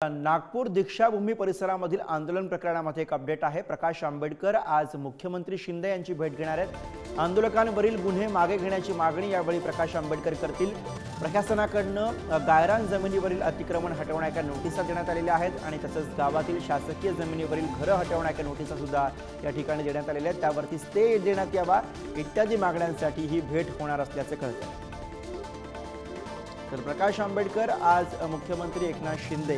नागपूर दीक्षाभूमी परिसरामधील आंदोलन प्रकरणामध्ये एक अपडेट आहे। प्रकाश आंबेडकर आज मुख्यमंत्री शिंदे यांची भेट घेणार आहेत। आंदोलकांवरील गुन्हे मागे घेण्याची मागणी यावेळी प्रकाश आंबेडकर करतील। प्रशासनाकडून गायरान जमिनीवरील अतिक्रमण हटवण्याच्या नोटिसा देण्यात आलेल्या आहेत आणि तसंच गावातील शासकीय जमिनीवरील घरं हटवण्याच्या नोटिसा सुद्धा या ठिकाणी देण्यात आलेल्या आहेत। त्यावरती स्टे देण्यात यावा इत्यादी मागण्यांसाठी ही भेट होणार असल्याचे कळते। तर प्रकाश आंबेडकर आज मुख्यमंत्री एकनाथ शिंदे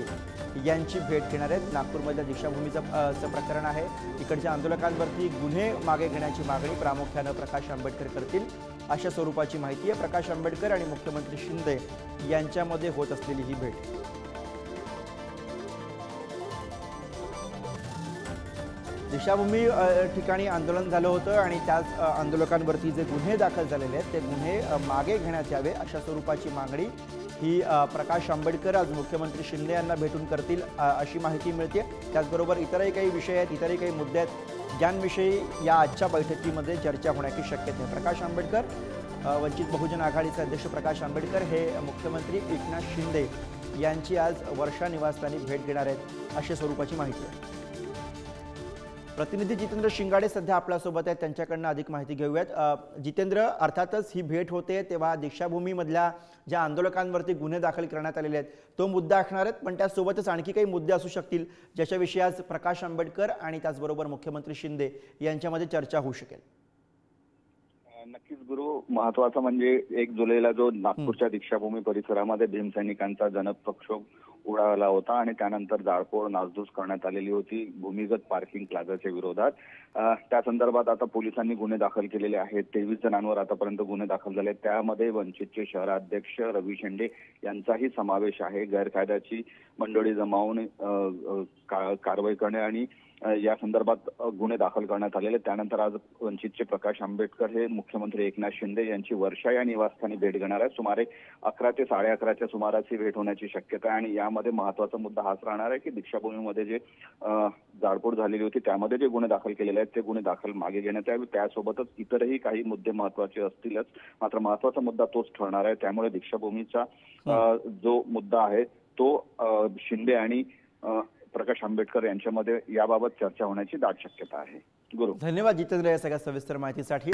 यांची भेट घेणार आहेत। नागपूरमधल्या दीक्षाभूमीचं प्रकरण आहे। इकडच्या आंदोलकांवरती गुन्हे मागे घेण्याची मागणी प्रामुख्याने प्रकाश आंबेडकर करतील अशा स्वरूपाची माहिती आहे। प्रकाश आंबेडकर आणि मुख्यमंत्री शिंदे यांच्यामध्ये होत असलेली ही भेट। दीक्षाभूमी ठिकाणी आंदोलन झालं होतं आणि त्याच आंदोलकांवरती जे गुन्हे दाखल झालेले आहेत ते गुन्हे मागे घेण्यात यावे अशा स्वरूपाची मागणी ही प्रकाश आंबेडकर आज मुख्यमंत्री शिंदे यांना भेटून करतील अशी माहिती मिळते। त्याचबरोबर इतरही काही विषय आहेत, इतरही काही मुद्दे आहेत ज्यांविषयी या आजच्या बैठकीमध्ये चर्चा होण्याची शक्यता आहे। प्रकाश आंबेडकर वंचित बहुजन आघाडीचे अध्यक्ष प्रकाश आंबेडकर हे मुख्यमंत्री एकनाथ शिंदे यांची आज वर्षा निवासस्थानी भेट घेणार आहेत अशा स्वरूपाची माहिती आहे। प्रतिनिधी जितेंद्र शिंगाडे सध्या आपल्यासोबत आहेत, त्यांच्याकडून अधिक माहिती घेऊयात। जितेंद्र, अर्थातच ही भेट होते तेव्हा दीक्षाभूमीमधल्या ज्या आंदोलकांवरती गुन्हे दाखल करण्यात आलेले आहेत तो मुद्दा असणार आहेत, पण त्यासोबतच आणखी काही मुद्दे असू शकतील ज्याच्याविषयी आज प्रकाश आंबेडकर आणि त्याचबरोबर मुख्यमंत्री शिंदे यांच्यामध्ये चर्चा होऊ शकेल। नक्कीच गुरु, महत्वाचा म्हणजे 1 जुलैला जो नागपूरच्या दीक्षाभूमी परिसरामध्ये भीमसैनिकांचा जनक प्रक्षोभ उडाला होता आणि त्यानंतर जाळपोळ नासधूस करण्यात आलेली होती भूमिगत पार्किंग प्लाझाच्या विरोधात। त्या संदर्भात आता पोलिसांनी गुन्हे दाखल केलेले आहेत। 23 जणांवर आतापर्यंत गुन्हे दाखल झाले। त्यामध्ये वंचितचे शहराध्यक्ष रवी शेंडे यांचाही समावेश आहे। गैरकायद्याची मंडळी जमावून कारवाई करणे आणि या संदर्भात गुन्हे दाखल करण्यात आलेले। त्यानंतर आज वंचितचे प्रकाश आंबेडकर हे मुख्यमंत्री एकनाथ शिंदे यांची वर्षा या निवासस्थानी भेट घेणार आहे। सुमारे 11 ते 11:30च्या सुमारास ही भेट होण्याची शक्यता आहे आणि यामध्ये महत्वाचा मुद्दा हाच राहणार आहे की दीक्षाभूमीमध्ये जे जाळपोळ झालेली होती त्यामध्ये जे गुन्हे दाखल केलेले आहेत ते गुन्हे दाखल मागे घेण्यात यावे। त्यासोबतच इतरही काही मुद्दे महत्वाचे असतीलच, मात्र महत्वाचा मुद्दा तोच ठरणार आहे। त्यामुळे दीक्षाभूमीचा जो मुद्दा आहे तो शिंदे आणि प्रकाश आंबेडकर यांच्यामध्ये याबाबत चर्चा होण्याची दाट शक्यता आहे। गुरु, धन्यवाद जितेंद्र या सगळ्या सविस्तर माहितीसाठी।